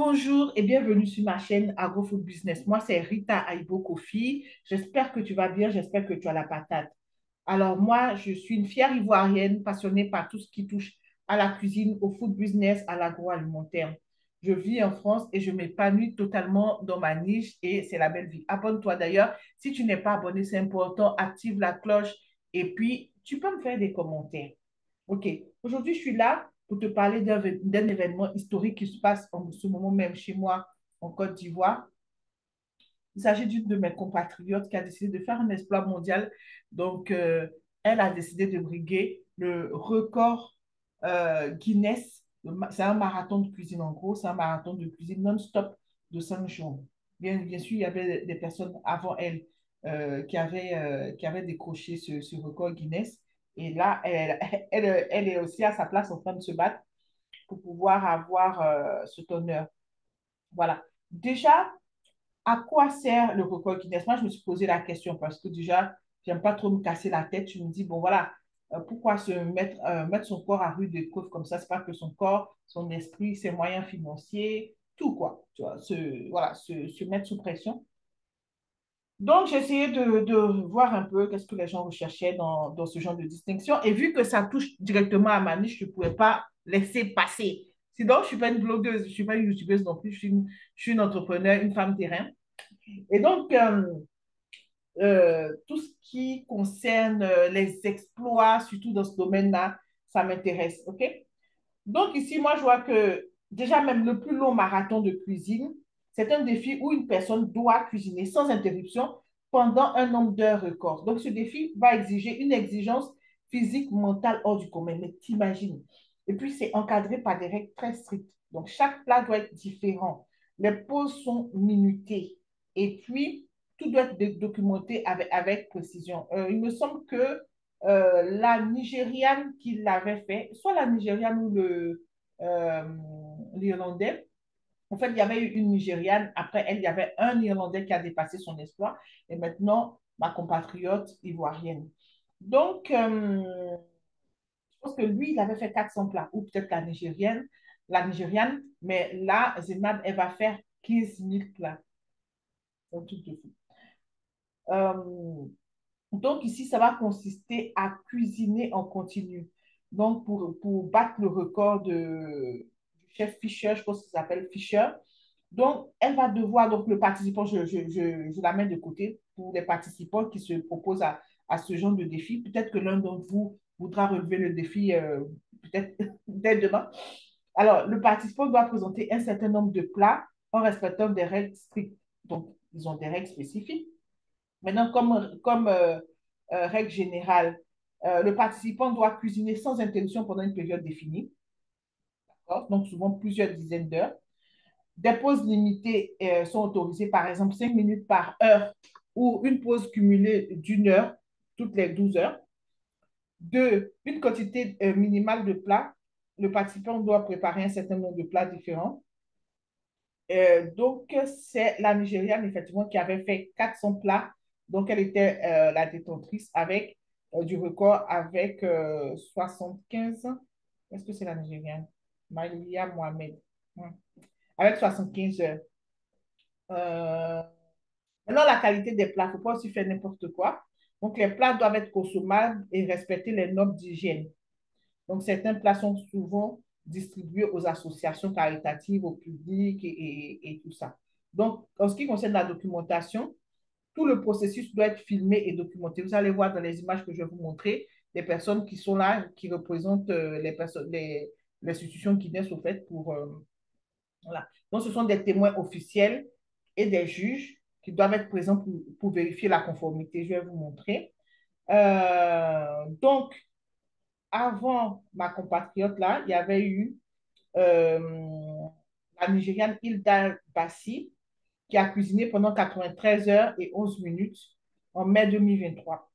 Bonjour et bienvenue sur ma chaîne AgroFood Business. Moi, c'est Rita Aibo Kofi. J'espère que tu vas bien, j'espère que tu as la patate. Alors, moi, je suis une fière ivoirienne passionnée par tout ce qui touche à la cuisine, au food business, à l'agroalimentaire. Je vis en France et je m'épanouis totalement dans ma niche et c'est la belle vie. Abonne-toi d'ailleurs. Si tu n'es pas abonné, c'est important. Active la cloche et puis tu peux me faire des commentaires. OK. Aujourd'hui, je suis là pour te parler d'un événement historique qui se passe en ce moment même chez moi en Côte d'Ivoire. Il s'agit d'une de mes compatriotes qui a décidé de faire un exploit mondial. Donc, elle a décidé de briguer le record Guinness. C'est un marathon de cuisine en gros, c'est un marathon de cuisine non-stop de 5 jours. Bien sûr, il y avait des personnes avant elle qui avaient décroché ce record Guinness. Et là, elle est aussi à sa place en train de se battre pour pouvoir avoir cet honneur. Voilà. Déjà, à quoi sert le record Guinness? Moi, je me suis posé la question parce que déjà, j'aime pas trop me casser la tête. Je me dis, bon, voilà, pourquoi mettre son corps à rude épreuve comme ça? C'est pas que son corps, son esprit, ses moyens financiers, tout quoi. Tu vois, voilà, se mettre sous pression. Donc, j'ai essayé de voir un peu qu'est-ce que les gens recherchaient dans ce genre de distinction. Et vu que ça touche directement à ma niche, je ne pouvais pas laisser passer. Sinon, je ne suis pas une blogueuse, je ne suis pas une youtubeuse non plus, je suis une entrepreneur, une femme terrain. Et donc, tout ce qui concerne les exploits, surtout dans ce domaine-là, ça m'intéresse. OK? Donc, ici, moi, je vois que déjà, même le plus long marathon de cuisine, c'est un défi où une personne doit cuisiner sans interruption pendant un nombre d'heures record. Donc, ce défi va exiger une exigence physique, mentale hors du commun. Mais t'imagines. Et puis, c'est encadré par des règles très strictes. Donc, chaque plat doit être différent. Les pauses sont minutées. Et puis, tout doit être documenté avec précision. Il me semble que la Nigériane qui l'avait fait, soit la Nigériane ou euh, l'Irlandais. En fait, il y avait eu une Nigériane. Après elle, il y avait un Irlandais qui a dépassé son exploit. Et maintenant, ma compatriote ivoirienne. Donc, je pense que lui, il avait fait 400 plats, ou peut-être la Nigériane. Mais là, Zenab, elle va faire 15 000 plats. C'est un truc de fou. Euh, Donc, ici, ça va consister à cuisiner en continu. Donc, pour battre le record du chef Fischer, je pense qu'il s'appelle Fischer. Donc, elle va devoir, donc le participant, je la mets de côté pour les participants qui se proposent à ce genre de défi. Peut-être que l'un d'entre vous voudra relever le défi peut-être dès demain. Alors, le participant doit présenter un certain nombre de plats en respectant des règles strictes. Donc, ils ont des règles spécifiques. Maintenant, comme règle générale, le participant doit cuisiner sans interruption pendant une période définie, donc souvent plusieurs dizaines d'heures. Des pauses limitées sont autorisées, par exemple 5 minutes par heure ou une pause cumulée d'1 heure toutes les 12 heures. Deux, une quantité minimale de plats. Le participant doit préparer un certain nombre de plats différents. Donc, c'est la Nigériane, effectivement, qui avait fait 400 plats. Donc, elle était la détentrice avec du record avec 75. Est-ce que c'est la Nigériane? Malia Mohamed. Hmm. Avec 75 heures. Euh, Maintenant, la qualité des plats, il ne faut pas aussi faire n'importe quoi. Donc, les plats doivent être consommables et respecter les normes d'hygiène. Donc, certains plats sont souvent distribués aux associations caritatives, au public et tout ça. Donc, en ce qui concerne la documentation, tout le processus doit être filmé et documenté. Vous allez voir dans les images que je vais vous montrer, les personnes qui sont là, qui représentent l'institution Guinness, au fait, voilà. Donc, ce sont des témoins officiels et des juges qui doivent être présents pour vérifier la conformité. Je vais vous montrer. Donc, avant ma compatriote là, il y avait eu la Nigériane Hilda Bassi qui a cuisiné pendant 93 heures et 11 minutes en mai 2023.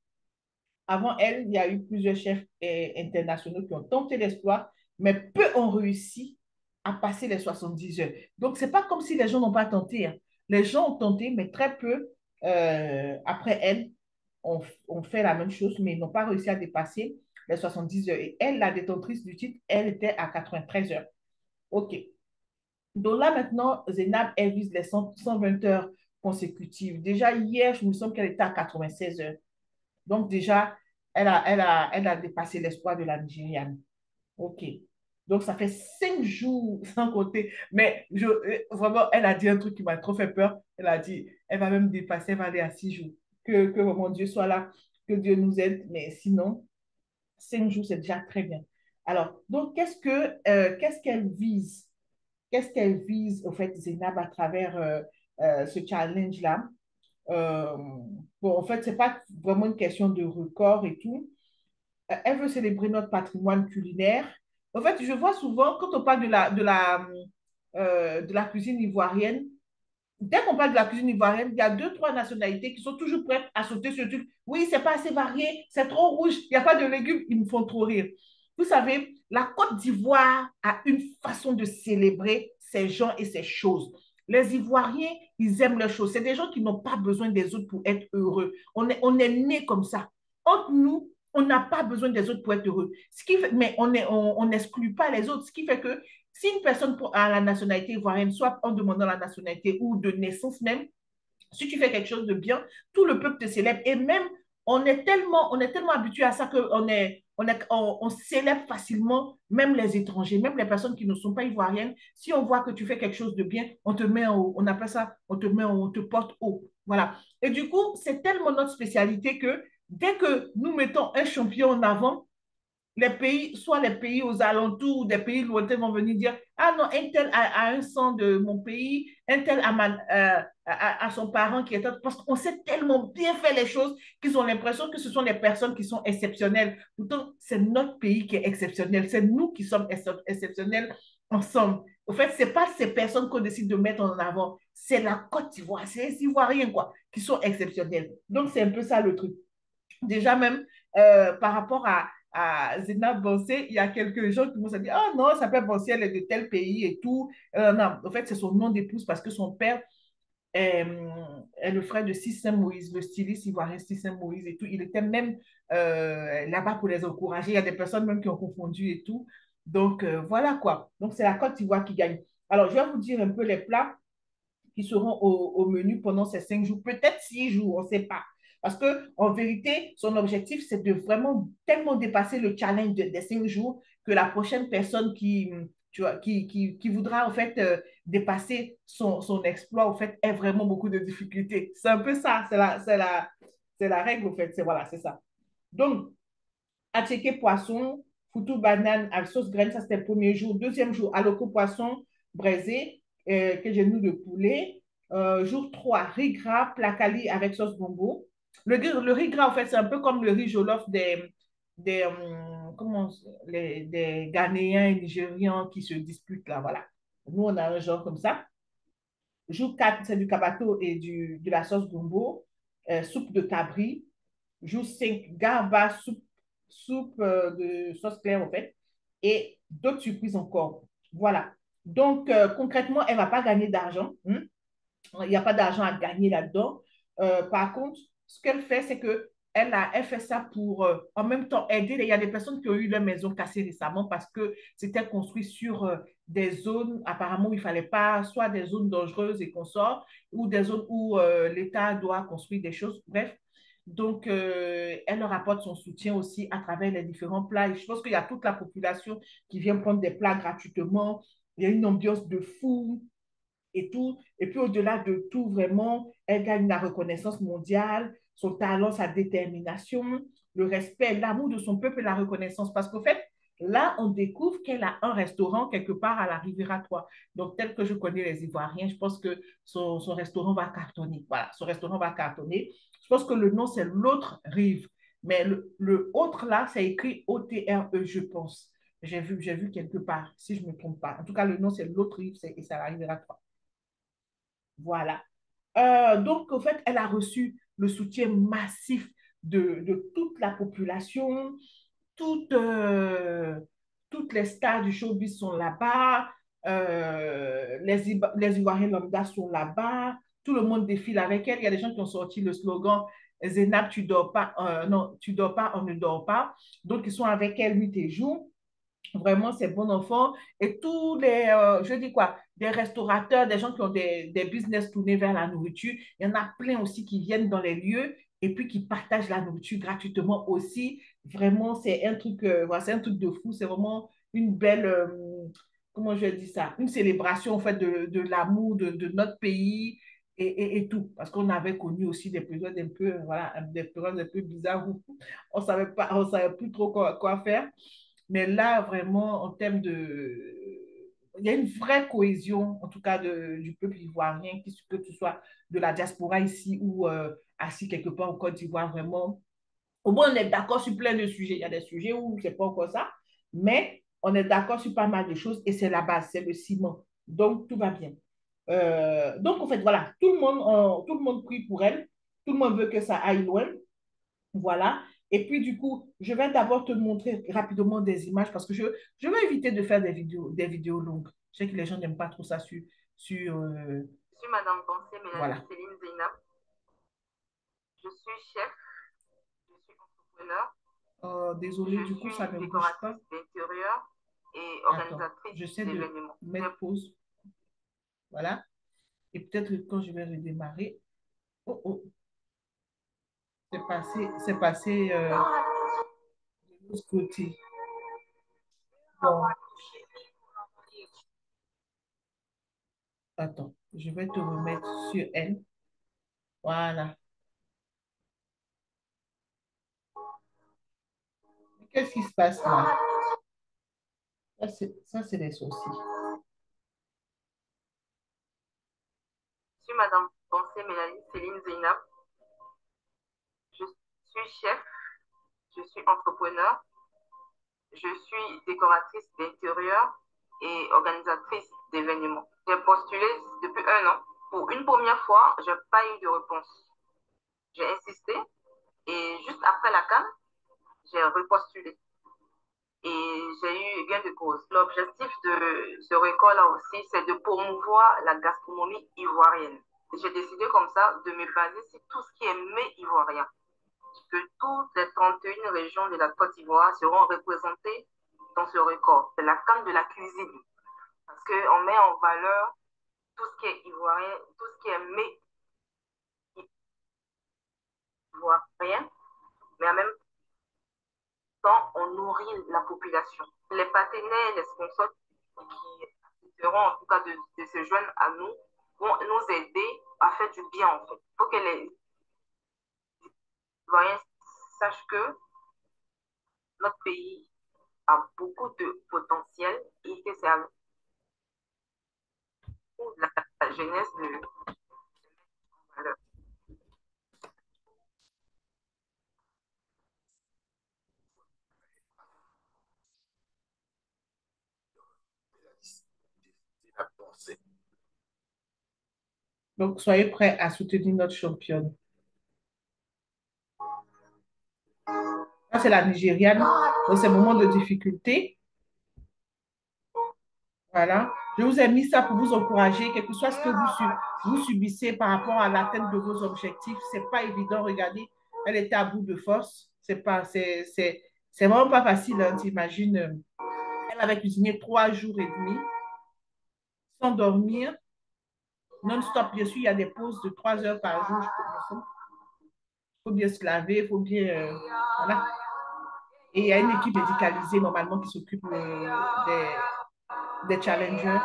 Avant elle, il y a eu plusieurs chefs internationaux qui ont tenté l'exploit, mais peu ont réussi à passer les 70 heures. Donc, ce n'est pas comme si les gens n'ont pas tenté, hein. Les gens ont tenté, mais très peu, après elle, ont fait la même chose, mais ils n'ont pas réussi à dépasser les 70 heures. Et elle, la détentrice du titre, elle était à 93 heures. OK. Donc là, maintenant, Zénab, elle vise les 120 heures consécutives. Déjà, hier, je me semble qu'elle était à 96 heures. Donc déjà, elle a dépassé l'espoir de la Nigériane. OK. Donc, ça fait 5 jours sans compter. Mais vraiment, elle a dit un truc qui m'a trop fait peur. Elle a dit, elle va même dépasser, elle va aller à 6 jours. Que mon Dieu soit là, que Dieu nous aide. Mais sinon, 5 jours, c'est déjà très bien. Alors, donc, qu'est-ce qu'elle vise? Qu'est-ce qu'elle vise, au fait, Zénab, à travers ce challenge-là? Euh, bon, en fait, c'est pas vraiment une question de record et tout. Elle veut célébrer notre patrimoine culinaire. En fait, je vois souvent, quand on parle de la cuisine ivoirienne, dès qu'on parle de la cuisine ivoirienne, il y a deux, trois nationalités qui sont toujours prêtes à sauter sur le truc. Oui, c'est pas assez varié, c'est trop rouge, il n'y a pas de légumes, ils me font trop rire. Vous savez, la Côte d'Ivoire a une façon de célébrer ces gens et ces choses. Les Ivoiriens, ils aiment leurs choses. C'est des gens qui n'ont pas besoin des autres pour être heureux. On est nés comme ça. Entre nous, on n'a pas besoin des autres pour être heureux. Ce qui fait, mais on n'exclut pas les autres. Ce qui fait que si une personne a la nationalité ivoirienne, soit en demandant la nationalité ou de naissance même, si tu fais quelque chose de bien, tout le peuple te célèbre. Et même, on est tellement habitué à ça on célèbre facilement même les étrangers, même les personnes qui ne sont pas ivoiriennes. Si on voit que tu fais quelque chose de bien, on te met en haut. On appelle ça, on te porte haut. Voilà. Et du coup, c'est tellement notre spécialité que dès que nous mettons un champion en avant, les pays, soit les pays aux alentours ou des pays lointains vont venir dire, ah non, un tel a un sang de mon pays, un tel a son parent qui est autre. Parce qu'on sait tellement bien faire les choses qu'ils ont l'impression que ce sont des personnes qui sont exceptionnelles. Pourtant, c'est notre pays qui est exceptionnel. C'est nous qui sommes exceptionnels ensemble. En fait, ce n'est pas ces personnes qu'on décide de mettre en avant. C'est la Côte d'Ivoire, c'est les Ivoiriens, quoi, qui sont exceptionnels. Donc, c'est un peu ça le truc. Déjà même, par rapport Zena Bansé, il y a quelques gens qui m'ont dit, ah non, ça peut Bansé, elle est de tel pays et tout. Non, en fait, c'est son nom d'épouse parce que son père est, est le frère de Sissin Moïse, le styliste ivoirien Sissin Moïse et tout. Il était même là-bas pour les encourager. Il y a des personnes même qui ont confondu et tout. Donc, voilà quoi. Donc, c'est la Côte d'Ivoire qui gagne. Alors, je vais vous dire un peu les plats qui seront au menu pendant ces 5 jours, peut-être 6 jours, on ne sait pas. Parce que en vérité, son objectif, c'est de vraiment tellement dépasser le challenge des 5 jours que la prochaine personne tu vois, qui voudra en fait dépasser son exploit, en fait, ait vraiment beaucoup de difficultés. C'est un peu ça, c'est la règle, en fait. Voilà, c'est ça. Donc, attiqué poisson, foutou banane à sauce graine, ça c'était le premier jour. Deuxième jour, aloko poisson braisé, que j'ai nous de poulet. Jour 3, riz gras, placali avec sauce gombo. Le riz gras, en fait, c'est un peu comme le riz jollof comment, des Ghanéens et Nigérians qui se disputent là, voilà. Nous, on a un genre comme ça. Jour 4, c'est du kabato et de la sauce gombo. Soupe de cabri. Jour 5, garba, soupe de sauce claire, en fait, et d'autres surprises encore. Voilà. Donc, concrètement, elle ne va pas gagner d'argent. Hein. Il n'y a pas d'argent à gagner là-dedans. Par contre, ce qu'elle fait, c'est que elle fait ça pour en même temps aider. Il y a des personnes qui ont eu leur maison cassée récemment parce que c'était construit sur des zones apparemment où il ne fallait pas, soit des zones dangereuses et consorts, ou des zones où l'État doit construire des choses. Bref, donc, elle leur apporte son soutien aussi à travers les différents plats. Et je pense qu'il y a toute la population qui vient prendre des plats gratuitement. Il y a une ambiance de fou et tout. Et puis au-delà de tout, vraiment, elle gagne la reconnaissance mondiale, son talent, sa détermination, le respect, l'amour de son peuple et la reconnaissance. Parce qu'au fait, là, on découvre qu'elle a un restaurant quelque part à la Riviera 3. Donc, tel que je connais les Ivoiriens, je pense que son restaurant va cartonner. Voilà, son restaurant va cartonner. Je pense que le nom, c'est l'autre rive. Mais le autre là, c'est écrit O-T-R-E, je pense. J'ai vu quelque part, si je ne me trompe pas. En tout cas, le nom, c'est l'autre rive et ça arrivera 3. Voilà. Donc, en fait, elle a reçu le soutien massif de toute la population. Toutes, toutes les stars du showbiz sont là-bas. Les Ivoiriens lambda sont là-bas. Tout le monde défile avec elle. Il y a des gens qui ont sorti le slogan Zénab, tu dors pas, non, tu dors pas, on ne dort pas. Donc, ils sont avec elle nuit et jour. Vraiment, c'est bon enfant. Et tous les, je dis quoi, des restaurateurs, des gens qui ont des business tournés vers la nourriture, il y en a plein aussi qui viennent dans les lieux et puis qui partagent la nourriture gratuitement aussi. Vraiment, c'est un truc, voilà, c'est un truc de fou. C'est vraiment une belle, comment je dis ça, une célébration en fait de l'amour de notre pays et tout. Parce qu'on avait connu aussi des périodes un peu, voilà, des périodes un peu bizarres où on savait pas, on savait plus trop quoi faire. Mais là, vraiment, en termes de... Il y a une vraie cohésion, en tout cas, du peuple ivoirien, que tu sois de la diaspora ici ou assis quelque part en Côte d'Ivoire, vraiment. Au moins, on est d'accord sur plein de sujets. Il y a des sujets où c'est pas encore ça, mais on est d'accord sur pas mal de choses et c'est la base, c'est le ciment. Donc, tout va bien. Donc, en fait, voilà, tout le monde prie pour elle. Tout le monde veut que ça aille loin. Voilà. Et puis, du coup, je vais d'abord te montrer rapidement des images parce que je vais éviter de faire des vidéos longues. Je sais que les gens n'aiment pas trop ça sur Je suis Madame Pensée Mélanie voilà. Céline Zeynab. Je suis chef, je suis entrepreneur, Désolée, je du coup, ça suis ne bouge pas. décoratrice d'intérieur et Attends, organisatrice j'essaie de d'événements. mettre pause. Voilà. Et peut-être que quand je vais redémarrer, oh, oh, c'est passé de l'autre côté. Bon, attends, je vais te remettre sur elle. Voilà. Qu'est-ce qui se passe là? Ça, c'est des sourcils. Je suis Madame Pensée Mélanie Céline Zeynab. Je suis chef, je suis entrepreneur, je suis décoratrice d'intérieur et organisatrice d'événements. J'ai postulé depuis un an. Pour une première fois, je n'ai pas eu de réponse. J'ai insisté et juste après la CAN, j'ai repostulé et j'ai eu gain de cause. L'objectif de ce record-là aussi, c'est de promouvoir la gastronomie ivoirienne. J'ai décidé comme ça de me baser sur tout ce qui est mets ivoirien, que toutes les 31 régions de la Côte d'Ivoire seront représentées dans ce record. C'est la CAN de la cuisine, parce qu'on met en valeur tout ce qui est ivoirien, tout ce qui est mets ivoirien, mais en même temps, on nourrit la population. Les partenaires, les sponsors qui seront en tout cas de se joindre à nous vont nous aider à faire du bien en fait. Il faut que les Ivoiriens sachent que notre pays a beaucoup de potentiel et que c'est à nous, la jeunesse, de valeur. Donc, soyez prêts à soutenir notre championne. Ça, c'est la Nigériane. Dans ces moments de difficulté, voilà. Je vous ai mis ça pour vous encourager, quel que soit ce que vous subissez par rapport à l'atteinte de vos objectifs. C'est pas évident. Regardez, elle était à bout de force. C'est vraiment pas facile. Hein, t'imagines, elle avait cuisiné 3 jours et demi sans dormir, non-stop. Bien sûr, il y a des pauses de 3 heures par jour. Il faut bien se laver, il faut bien. Voilà. Et il y a une équipe médicalisée normalement qui s'occupe des challengers.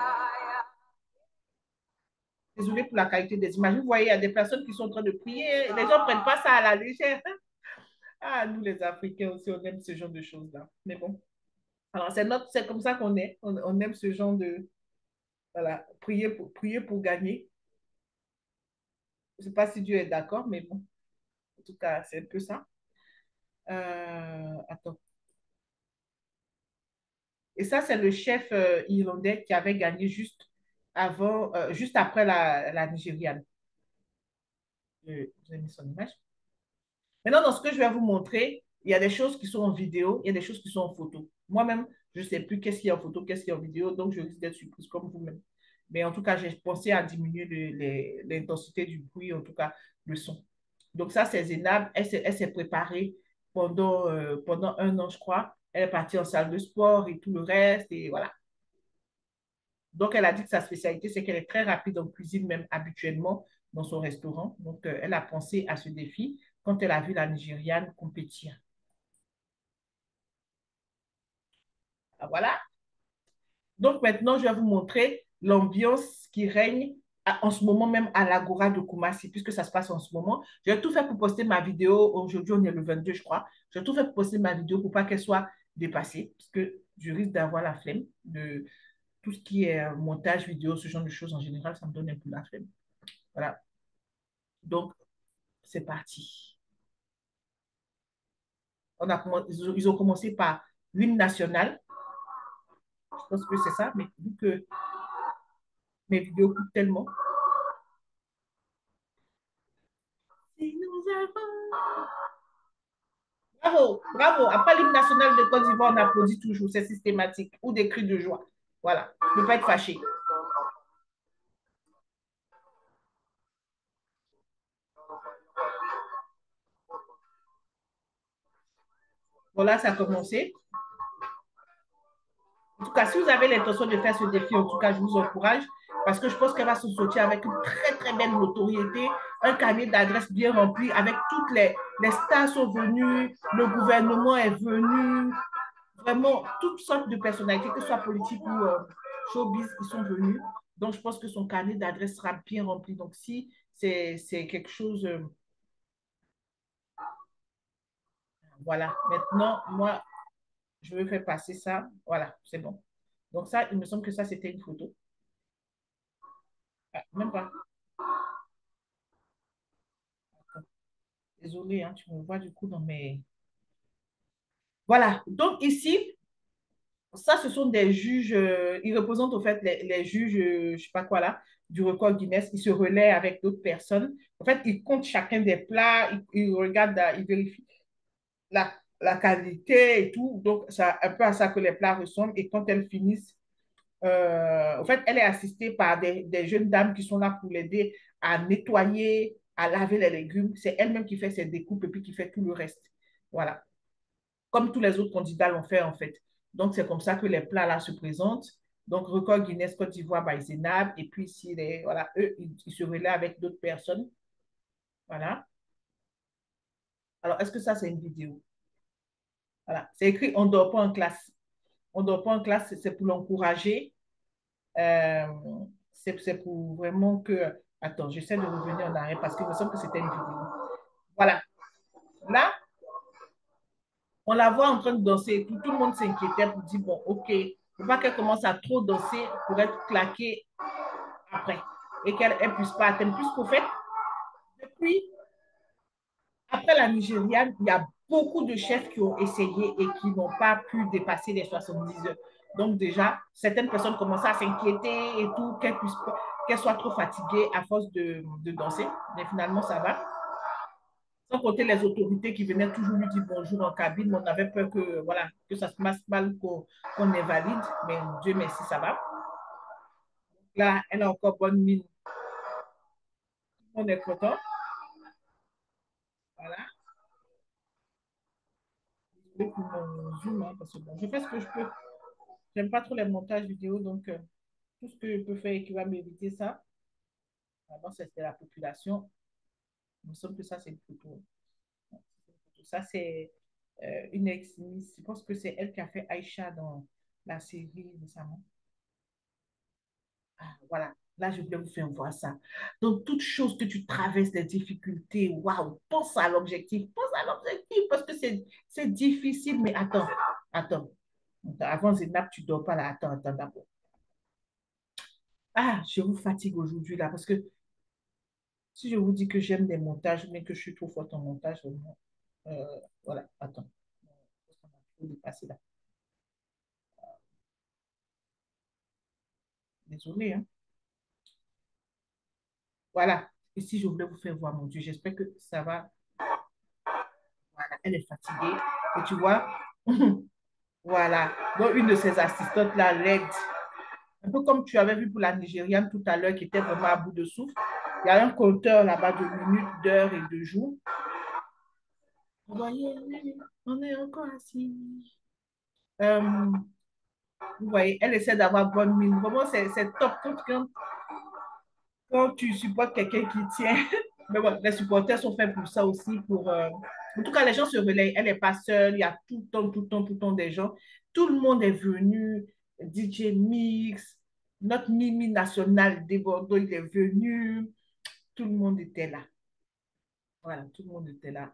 Désolée pour la qualité des images. Vous voyez, il y a des personnes qui sont en train de prier. Les gens ne prennent pas ça à la légère. Ah, nous, les Africains aussi, on aime ce genre de choses-là. Mais bon, alors c'est comme ça qu'on est. On aime ce genre de, voilà, prier pour gagner. Je ne sais pas si Dieu est d'accord, mais bon, en tout cas, c'est un peu ça. Attends. Et ça, c'est le chef irlandais qui avait gagné juste après la Nigériane. Vous avez mis son image. Maintenant, dans ce que je vais vous montrer, il y a des choses qui sont en vidéo, il y a des choses qui sont en photo. Moi-même, je ne sais plus qu'est-ce qu'il y a en photo, qu'est-ce qu'il y a en vidéo, donc je risque d'être surprise comme vous-même. Mais en tout cas, j'ai pensé à diminuer l'intensité du bruit, en tout cas le son. Donc ça, c'est Zénab. Elle s'est préparée pendant un an, je crois, Elle est partie en salle de sport et tout le reste. Et voilà. Donc, elle a dit que sa spécialité, c'est qu'elle est très rapide en cuisine, même habituellement, dans son restaurant. Donc, elle a pensé à ce défi quand elle a vu la Nigériane compétir. Ah, voilà. Donc, maintenant, je vais vous montrer l'ambiance qui règne en ce moment même à l'Agora de Kumasi, puisque ça se passe en ce moment. J'ai tout fait pour poster ma vidéo. Aujourd'hui, on est le 22, je crois. J'ai tout fait pour poster ma vidéo pour pas qu'elle soit dépassée, parce que je risque d'avoir la flemme de tout ce qui est montage vidéo, ce genre de choses en général, ça me donne un peu la flemme. Voilà. Donc, c'est parti. Ils ont commencé par l'hymne national. Je pense que c'est ça, mais vu que mes vidéos coûtent tellement. Si nous avons... Bravo, bravo. Après l'hymne national de Côte d'Ivoire, on applaudit toujours. C'est systématique. Ou des cris de joie. Voilà. Ne pas être fâché. Voilà, ça a commencé. En tout cas, si vous avez l'intention de faire ce défi, en tout cas, je vous encourage parce que je pense qu'elle va se sortir avec une très, très belle notoriété, un carnet d'adresses bien rempli avec toutes les stars sont venues, le gouvernement est venu, vraiment toutes sortes de personnalités, que ce soit politique ou showbiz, ils sont venus. Donc, je pense que son carnet d'adresses sera bien rempli. Donc, si c'est quelque chose, voilà. Maintenant, moi, je vais faire passer ça. Voilà, c'est bon. Donc, ça, il me semble que ça, c'était une photo. Ah, même pas. Désolée, hein, tu me vois du coup dans mes... Voilà. Donc, ici, ça, ce sont des juges. Ils représentent, au fait, les juges, je ne sais pas quoi là, du record Guinness. Ils se relaient avec d'autres personnes. En fait, ils comptent chacun des plats. Ils regardent, ils vérifient la qualité et tout. Donc, c'est un peu à ça que les plats ressemblent. Et quand elles finissent, en fait, elle est assistée par des jeunes dames qui sont là pour l'aider à nettoyer, à laver les légumes. C'est elle-même qui fait ses découpes et puis qui fait tout le reste. Voilà. Comme tous les autres candidats l'ont fait, en fait. Donc, c'est comme ça que les plats là se présentent. Donc, record Guinness Côte d'Ivoire by Zénab. Et puis, ici, voilà, eux, ils se relaient avec d'autres personnes. Voilà. Alors, est-ce que ça, c'est une vidéo? Voilà. C'est écrit on ne dort pas en classe. On ne dort pas en classe, c'est pour l'encourager. Euh, c'est pour vraiment que... Attends, j'essaie de revenir en arrière parce qu'il me semble que c'était une vidéo. Voilà. Là, on la voit en train de danser et tout le monde s'inquiétait pour dire, bon, OK, il ne faut pas qu'elle commence à trop danser pour être claquée après et qu'elle ne puisse pas atteindre. Puisqu'au fait, depuis, après la Nigériane, il y a beaucoup de chefs qui ont essayé et qui n'ont pas pu dépasser les 70 heures. Donc déjà, certaines personnes commençaient à s'inquiéter et tout, qu'elle soit trop fatiguée à force de danser. Mais finalement, ça va. Sans compter les autorités qui venaient toujours lui dire bonjour en cabine. On avait peur que, voilà, que ça se passe mal, qu'on invalide. Mais Dieu merci, ça va. Là, elle a encore bonne mine. On est content. Voilà. Désolée pour mon zoom, hein, parce que bon, je fais ce que je peux. J'aime pas trop les montages vidéo, donc tout ce que je peux faire et qui va m'éviter ça, avant c'était la population. Il me semble que ça, c'est une photo. Ça, c'est une ex-miss. Je pense que c'est elle qui a fait Aïcha dans la série récemment. Ah, voilà. Là, je voulais vous faire voir ça. Donc, toute chose que tu traverses des difficultés, waouh, pense à l'objectif, parce que c'est difficile, mais attends. Avant Zénab, tu ne dors pas là. Attends, d'abord. Ah, je vous fatigue aujourd'hui là, parce que si je vous dis que j'aime les montages, mais que je suis trop forte en montage, vraiment, voilà, attends. On a trop dépassé là. Désolée, hein. Voilà. Ici, je voulais vous faire voir, mon Dieu. J'espère que ça va. Voilà, elle est fatiguée. Et tu vois, voilà. Donc, une de ses assistantes là l'aide. Un peu comme tu avais vu pour la Nigériane tout à l'heure, qui était vraiment à bout de souffle. Il y a un compteur là-bas de minutes, d'heures et de jours. Vous voyez, on est encore assis. Euh, vous voyez, elle essaie d'avoir bonne mine. Vraiment, c'est top quand tu supportes quelqu'un qui tient. Mais bon, les supporters sont faits pour ça aussi. En tout cas, les gens se relayent. Elle n'est pas seule. Il y a tout le temps, tout le temps, tout le temps des gens. Tout le monde est venu. DJ Mix, notre Mimi national des Bordeaux, il est venu. Tout le monde était là. Voilà, tout le monde était là.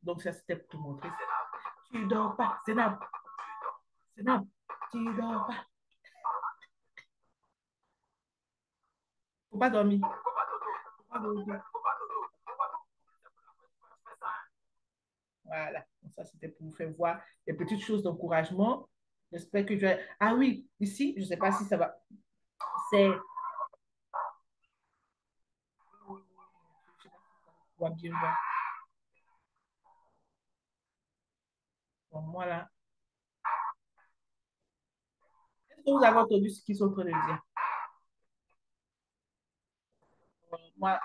Donc, ça, c'était pour te montrer. Tu dors pas, Zénab. Zénab, tu dors pas. Faut pas dormir. Faut pas dormir. Voilà. Donc, ça, c'était pour vous faire voir des petites choses d'encouragement. J'espère que tu vas. Ah oui, ici, je ne sais pas si ça va. C'est. Je sais pas si ça va bien voir. Bon, voilà. Est-ce que vous avez entendu ce qu'ils sont en train de dire? Moi,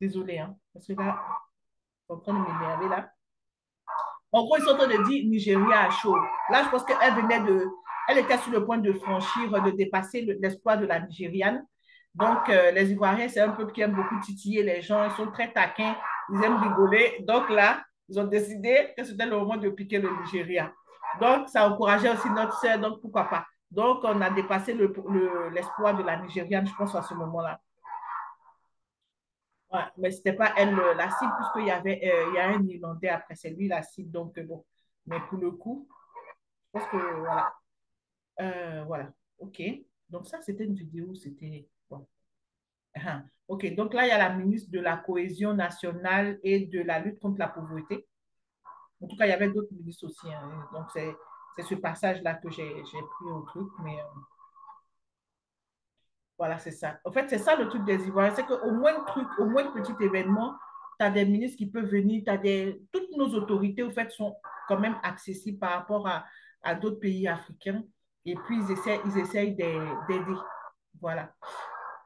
désolé, hein, parce que là, ils sont en train de m'énerver là. En gros, ils sont en train de dire Nigeria à chaud. Là, je pense qu'elle venait de. Elle était sur le point de franchir, de dépasser l'espoir de la Nigériane. Donc, les Ivoiriens, c'est un peuple qui aime beaucoup titiller les gens. Ils sont très taquins. Ils aiment rigoler. Donc là, ils ont décidé que c'était le moment de piquer le Nigeria. Donc, ça encourageait aussi notre sœur. Donc, pourquoi pas? Donc, on a dépassé l'espoir de la Nigériane, je pense, à ce moment-là. Ouais, mais ce n'était pas elle la cible, puisqu'il y a un Irlandais après, c'est lui la cible. Donc, bon. Mais pour le coup, je pense que voilà. Voilà. OK. Donc, ça, c'était une vidéo. C'était. Bon. OK. Donc, là, il y a la ministre de la Cohésion nationale et de la lutte contre la pauvreté. En tout cas, il y avait d'autres ministres aussi, hein. Donc, c'est ce passage-là que j'ai pris au truc. Mais voilà, c'est ça. En fait, c'est ça le truc des Ivoiriens. C'est qu'au moins de truc, au moins de petit événement, tu as des ministres qui peuvent venir. Toutes nos autorités, au fait, sont quand même accessibles par rapport à d'autres pays africains. Et puis, ils essayent d'aider. Voilà.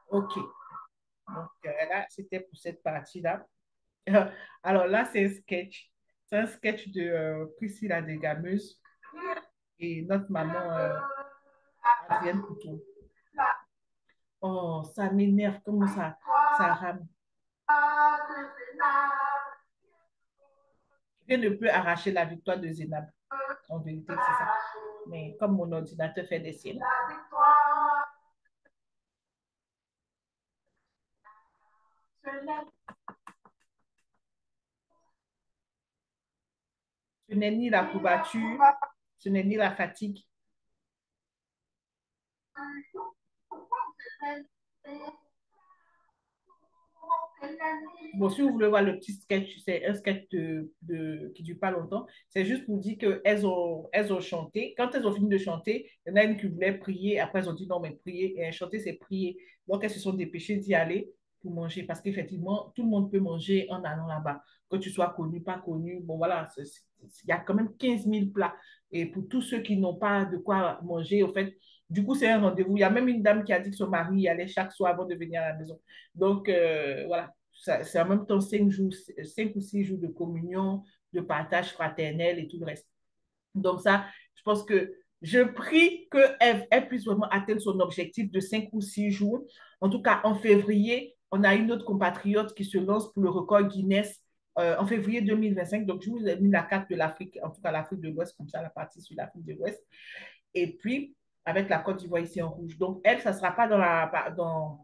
OK. Donc, là, c'était pour cette partie-là. Alors là, c'est un sketch. C'est un sketch de Priscilla de Gameuse et notre maman Adrienne Couture. Oh, ça m'énerve. Comment ça rame. Rien ne peut arracher la victoire de Zénab. En vérité, c'est ça. Mais comme mon ordinateur fait des signes. Ce n'est ni la courbature, ce n'est ni la fatigue. Bon, si vous voulez voir le petit sketch, c'est un sketch qui ne dure pas longtemps. C'est juste pour dire elles ont chanté. Quand elles ont fini de chanter, il y en a une qui voulait prier. Après, elles ont dit non, mais prier, et chanter, c'est prier. Donc, elles se sont dépêchées d'y aller pour manger parce qu'effectivement, tout le monde peut manger en allant là-bas. Que tu sois connu, pas connu, bon, voilà, il y a quand même 15 000 plats. Et pour tous ceux qui n'ont pas de quoi manger, au fait, du coup, c'est un rendez-vous. Il y a même une dame qui a dit que son mari y allait chaque soir avant de venir à la maison. Donc, voilà, c'est en même temps 5 jours, 5 ou 6 jours de communion, de partage fraternel et tout le reste. Donc ça, je pense que je prie qu'elle puisse vraiment atteindre son objectif de 5 ou 6 jours. En tout cas, en février, on a une autre compatriote qui se lance pour le record Guinness en février 2025. Donc, je vous ai mis la carte de l'Afrique, en tout cas l'Afrique de l'Ouest, comme ça, la partie sur l'Afrique de l'Ouest. Et puis, avec la Côte d'Ivoire ici en rouge. Donc, elle, ça ne sera pas dans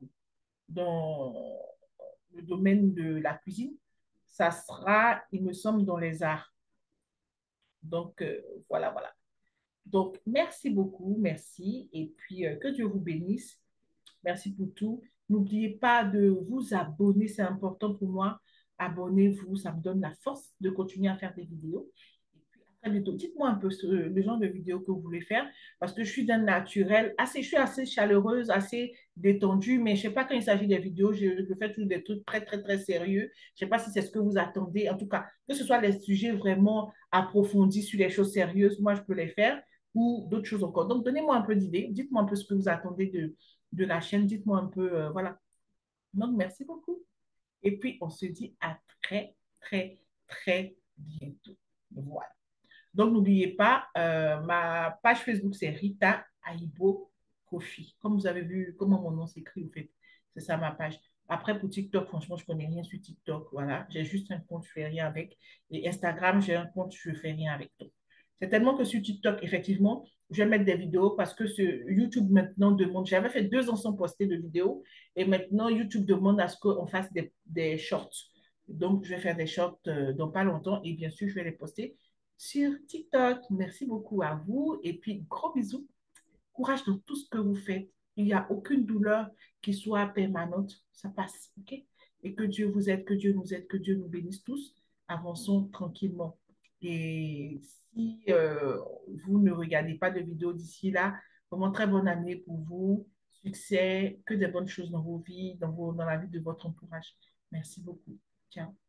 le domaine de la cuisine, ça sera, il me semble, dans les arts. Donc, voilà, voilà. Donc, merci beaucoup, merci. Et puis, que Dieu vous bénisse. Merci pour tout. N'oubliez pas de vous abonner, c'est important pour moi. Abonnez-vous, ça me donne la force de continuer à faire des vidéos. Et puis, à très bientôt. Dites-moi un peu le genre de vidéo que vous voulez faire, parce que je suis d'un naturel, je suis assez chaleureuse, assez détendue, mais je ne sais pas quand il s'agit des vidéos, je fais toujours des trucs très, très, très sérieux. Je ne sais pas si c'est ce que vous attendez. En tout cas, que ce soit les sujets vraiment approfondis sur les choses sérieuses, moi, je peux les faire ou d'autres choses encore. Donc, donnez-moi un peu d'idées. Dites-moi un peu ce que vous attendez de la chaîne. Dites-moi un peu, voilà. Donc, merci beaucoup. Et puis, on se dit à très, très, très bientôt. Voilà. Donc, n'oubliez pas, ma page Facebook, c'est Rita Aibo Kofi. Comme vous avez vu comment mon nom s'écrit, en fait, c'est ça ma page. Après, pour TikTok, franchement, je ne connais rien sur TikTok. Voilà, j'ai juste un compte, je ne fais rien avec. Et Instagram, j'ai un compte, je ne fais rien avec. Donc, c'est tellement que sur TikTok, effectivement, je vais mettre des vidéos parce que YouTube maintenant demande. J'avais fait 2 ans sans poster de vidéos et maintenant YouTube demande à ce qu'on fasse des shorts. Donc, je vais faire des shorts dans pas longtemps et bien sûr, je vais les poster sur TikTok. Merci beaucoup à vous et puis gros bisous. Courage dans tout ce que vous faites. Il n'y a aucune douleur qui soit permanente. Ça passe, ok? Et que Dieu vous aide, que Dieu nous aide, que Dieu nous bénisse tous. Avançons tranquillement. Et si vous ne regardez pas de vidéo d'ici là, vraiment très bonne année pour vous. Succès, que des bonnes choses dans vos vies, dans la vie de votre entourage. Merci beaucoup. Ciao.